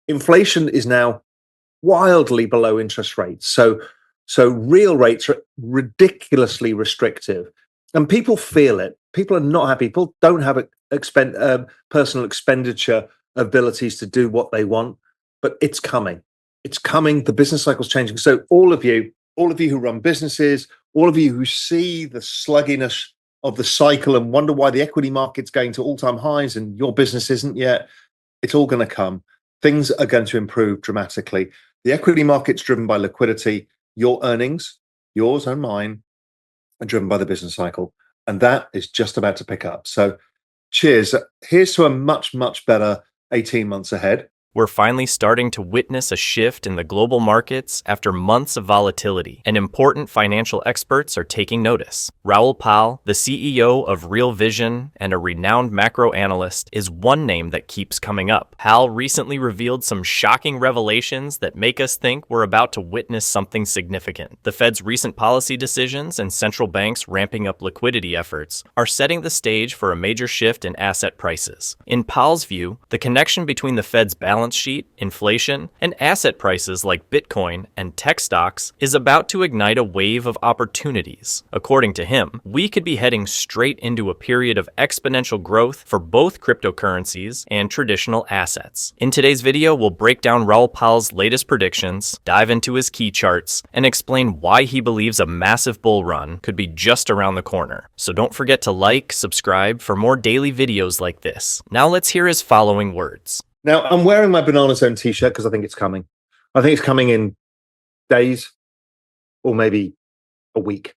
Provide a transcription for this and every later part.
Inflation is now wildly below interest rates. So real rates are ridiculously restrictive, and people feel it. People are not happy. People don't have personal expenditure abilities to do what they want, but it's coming. It's coming. The business cycle's changing. So all of you who run businesses, all of you who see the sluggishness of the cycle and wonder why the equity market's going to all-time highs and your business isn't yet, it's all going to come. Things are going to improve dramatically. The equity market's driven by liquidity. Your earnings, yours and mine, are driven by the business cycle. And that is just about to pick up. So cheers. Here's to a much, much better 18 months ahead. We're finally starting to witness a shift in the global markets after months of volatility, and important financial experts are taking notice. Raoul, the CEO of Real Vision and a renowned macro analyst, is one name that keeps coming up. Pal recently revealed some shocking revelations that make us think we're about to witness something significant. The Fed's recent policy decisions and central banks ramping up liquidity efforts are setting the stage for a major shift in asset prices. In Pal's view, the connection between the Fed's balance sheet, inflation, and asset prices like Bitcoin and tech stocks is about to ignite a wave of opportunities. According to him, we could be heading straight into a period of exponential growth for both cryptocurrencies and traditional assets. In today's video, we'll break down Raoul Pal's latest predictions, dive into his key charts, and explain why he believes a massive bull run could be just around the corner. So don't forget to like, subscribe for more daily videos like this. Now let's hear his following words. Now, I'm wearing my Banana Zone t-shirt because I think it's coming. I think it's coming in days or maybe a week.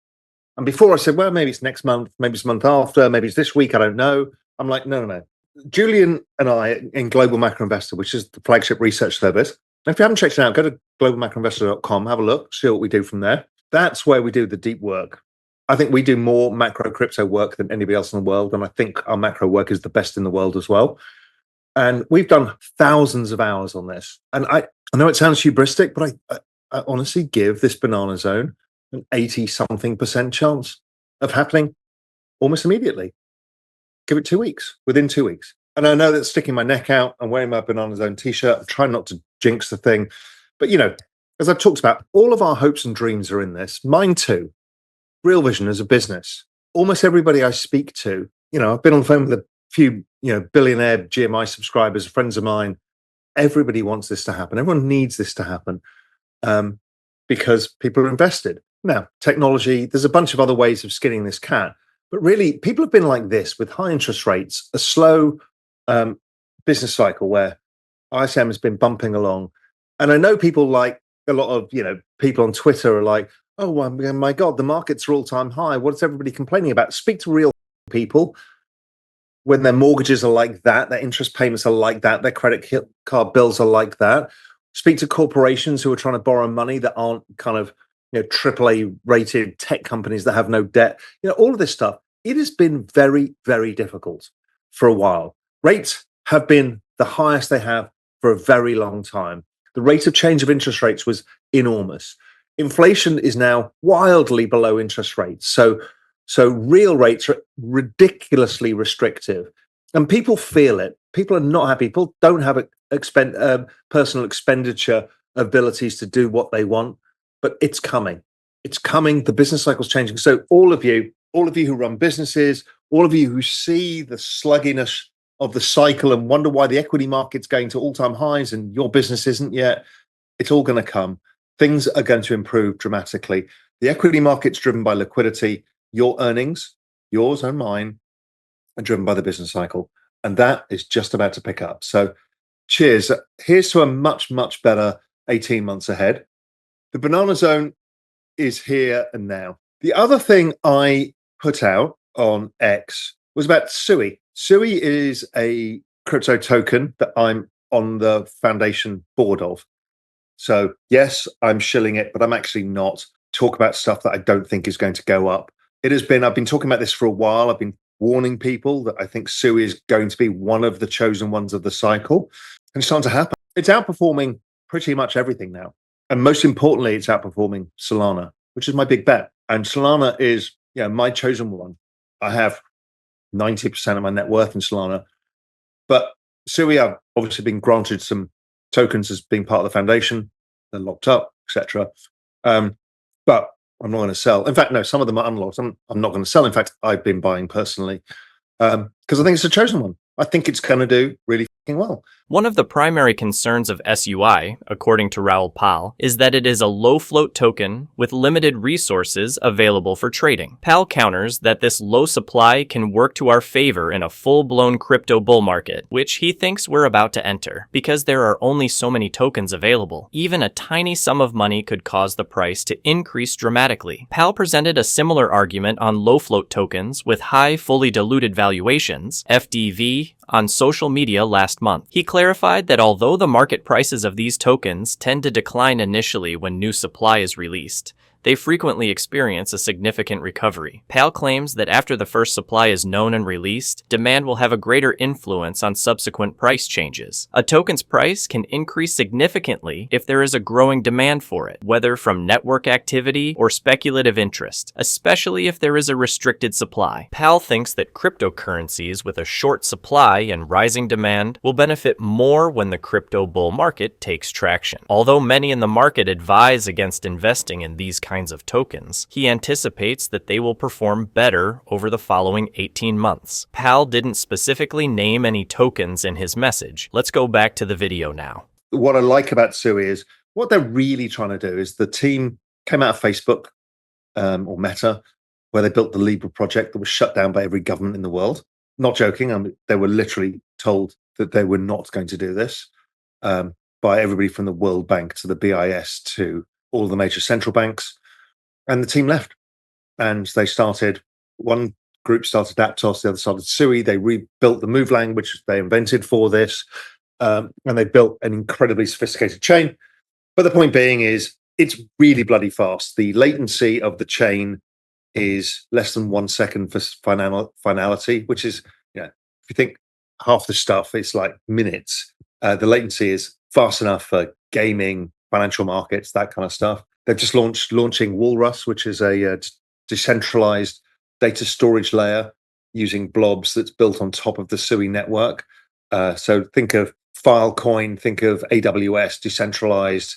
And before I said, well, maybe it's next month, maybe it's the month after, maybe it's this week, I don't know. I'm like, no. Julian and I in Global Macro Investor, which is the flagship research service. And if you haven't checked it out, go to globalmacroinvestor.com, have a look, see what we do from there. That's where we do the deep work. I think we do more macro crypto work than anybody else in the world. And I think our macro work is the best in the world as well. And we've done thousands of hours on this. And I know it sounds hubristic, but I honestly give this Banana Zone an 80-something% chance of happening almost immediately. Give it 2 weeks, within 2 weeks. And I know that sticking my neck out and wearing my Banana Zone t-shirt, I'm trying not to jinx the thing. But, as I've talked about, all of our hopes and dreams are in this. Mine too. Real Vision as a business. Almost everybody I speak to, I've been on the phone with a few billionaire GMI subscribers, friends of mine. Everybody wants this to happen. Everyone needs this to happen because people are invested. Now, technology, there's a bunch of other ways of skinning this cat, but really people have been like this with high interest rates, a slow business cycle where ISM has been bumping along. And I know people like a lot of, people on Twitter are like, oh, well, my God, the markets are all-time high. What is everybody complaining about? Speak to real people. When their mortgages are like that, their interest payments are like that, their credit card bills are like that. Speak to corporations who are trying to borrow money that aren't kind of, AAA rated tech companies that have no debt. All of this stuff. It has been very, very difficult for a while. Rates have been the highest they have for a very long time. The rate of change of interest rates was enormous. Inflation is now wildly below interest rates. So real rates are ridiculously restrictive, and people feel it. People are not happy. People don't have personal expenditure abilities to do what they want, but it's coming. It's coming. The business cycle's changing. So all of you who run businesses, all of you who see the sluggishness of the cycle and wonder why the equity market's going to all-time highs and your business isn't yet, it's all going to come. Things are going to improve dramatically. The equity market's driven by liquidity. Your earnings, yours and mine, are driven by the business cycle. And that is just about to pick up. So cheers. Here's to a much, much better 18 months ahead. The Banana Zone is here and now. The other thing I put out on X was about Sui. Sui is a crypto token that I'm on the foundation board of. So yes, I'm shilling it, but I'm actually not. Talk about stuff that I don't think is going to go up. I've been talking about this for a while. I've been warning people that I think Sui is going to be one of the chosen ones of the cycle. And it's starting to happen. It's outperforming pretty much everything now. And most importantly, it's outperforming Solana, which is my big bet. And Solana is my chosen one. I have 90% of my net worth in Solana. But Sui, I've obviously been granted some tokens as being part of the foundation. They're locked up, etc. But I'm not going to sell. In fact, no, some of them are unlocked. I'm not going to sell. In fact, I've been buying personally because I think it's a chosen one. I think it's going to do really fucking well. One of the primary concerns of SUI, according to Raoul, is that it is a low-float token with limited resources available for trading. Pal counters that this low supply can work to our favor in a full-blown crypto bull market, which he thinks we're about to enter. Because there are only so many tokens available, even a tiny sum of money could cause the price to increase dramatically. Pal presented a similar argument on low-float tokens with high fully diluted valuations, FDV, on social media last month. He clarified that although the market prices of these tokens tend to decline initially when new supply is released, they frequently experience a significant recovery. Pal claims that after the first supply is known and released, demand will have a greater influence on subsequent price changes. A token's price can increase significantly if there is a growing demand for it, whether from network activity or speculative interest, especially if there is a restricted supply. Pal thinks that cryptocurrencies with a short supply and rising demand will benefit more when the crypto bull market takes traction. Although many in the market advise against investing in these kinds of tokens, he anticipates that they will perform better over the following 18 months. Pal didn't specifically name any tokens in his message. Let's go back to the video now. What I like about SUI is what they're really trying to do is the team came out of Facebook or Meta, where they built the Libra project that was shut down by every government in the world. Not joking, they were literally told that they were not going to do this by everybody from the World Bank to the BIS to all the major central banks. And the team left, and they started. One group started Aptos, the other started SUI. They rebuilt the Move language they invented for this, and they built an incredibly sophisticated chain. But the point being is, it's really bloody fast. The latency of the chain is less than 1 second for finality, which is, if you think half the stuff, it's like minutes. The latency is fast enough for gaming, financial markets, that kind of stuff. They've just launching Walrus, which is a decentralized data storage layer using blobs that's built on top of the SUI network. So think of Filecoin, think of AWS, decentralized,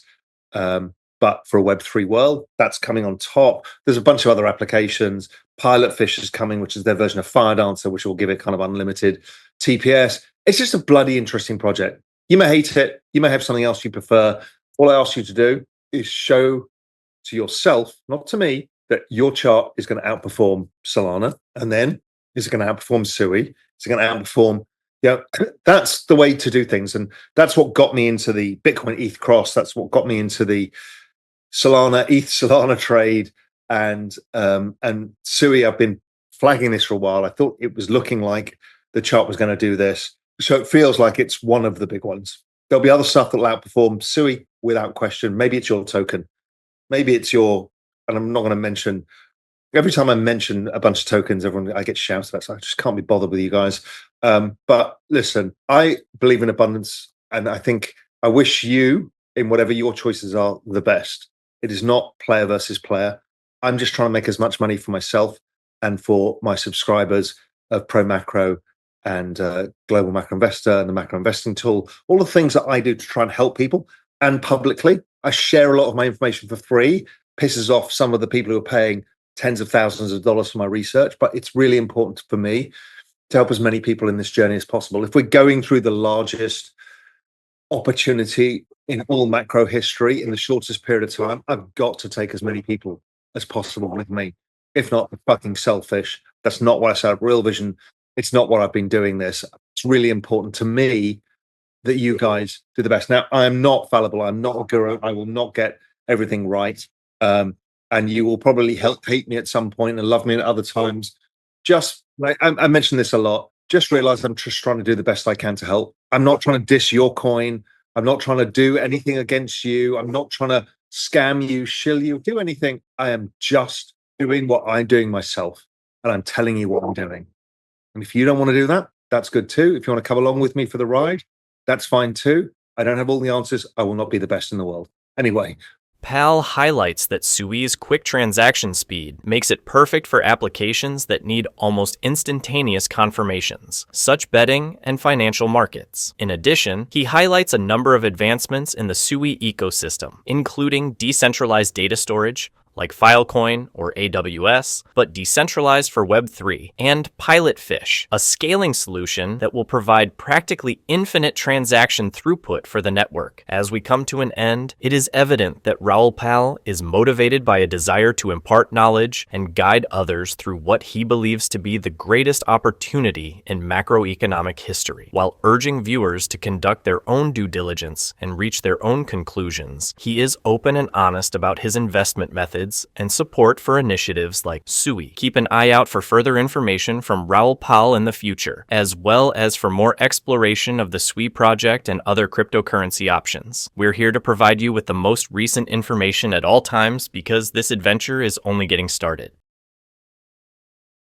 but for a Web3 world. That's coming on top. There's a bunch of other applications. Pilotfish is coming, which is their version of FireDancer, which will give it kind of unlimited TPS. It's just a bloody interesting project. You may hate it. You may have something else you prefer. All I ask you to do is show to yourself, not to me, that your chart is going to outperform Solana. And then is it going to outperform SUI? Is it going to outperform? That's the way to do things. And that's what got me into the Bitcoin ETH cross. That's what got me into the Solana ETH Solana trade. And SUI, I've been flagging this for a while. I thought it was looking like the chart was going to do this. So it feels like it's one of the big ones. There'll be other stuff that will outperform SUI without question. Maybe it's your token. Maybe it's your, and I'm not going to mention, every time I mention a bunch of tokens, I get shouted about, so I just can't be bothered with you guys. But listen, I believe in abundance, and I wish you, in whatever your choices are, the best. It is not player versus player. I'm just trying to make as much money for myself and for my subscribers of Pro Macro and Global Macro Investor and the Macro Investing Tool, all the things that I do to try and help people. And publicly, I share a lot of my information for free. Pisses off some of the people who are paying tens of thousands of dollars for my research, but it's really important for me to help as many people in this journey as possible. If we're going through the largest opportunity in all macro history in the shortest period of time, I've got to take as many people as possible with me. If not, I'm fucking selfish. That's not why I set up Real Vision. It's not what I've been doing this. It's really important to me that you guys do the best. Now, I am not fallible. I'm not a guru. I will not get everything right. And you will probably hate me at some point and love me at other times. Just, like I mention this a lot, just realize I'm just trying to do the best I can to help. I'm not trying to diss your coin. I'm not trying to do anything against you. I'm not trying to scam you, shill you, do anything. I am just doing what I'm doing myself. And I'm telling you what I'm doing. And if you don't want to do that, that's good too. If you want to come along with me for the ride, that's fine too. I don't have all the answers. I will not be the best in the world. Anyway. Pal highlights that Sui's quick transaction speed makes it perfect for applications that need almost instantaneous confirmations, such betting and financial markets. In addition, he highlights a number of advancements in the Sui ecosystem, including decentralized data storage, like Filecoin or AWS, but decentralized for Web3, and Pilotfish, a scaling solution that will provide practically infinite transaction throughput for the network. As we come to an end, it is evident that Raoul Pal is motivated by a desire to impart knowledge and guide others through what he believes to be the greatest opportunity in macroeconomic history. While urging viewers to conduct their own due diligence and reach their own conclusions, he is open and honest about his investment methods and support for initiatives like Sui. Keep an eye out for further information from Raoul Pal in the future, as well as for more exploration of the Sui project and other cryptocurrency options. We're here to provide you with the most recent information at all times because this adventure is only getting started.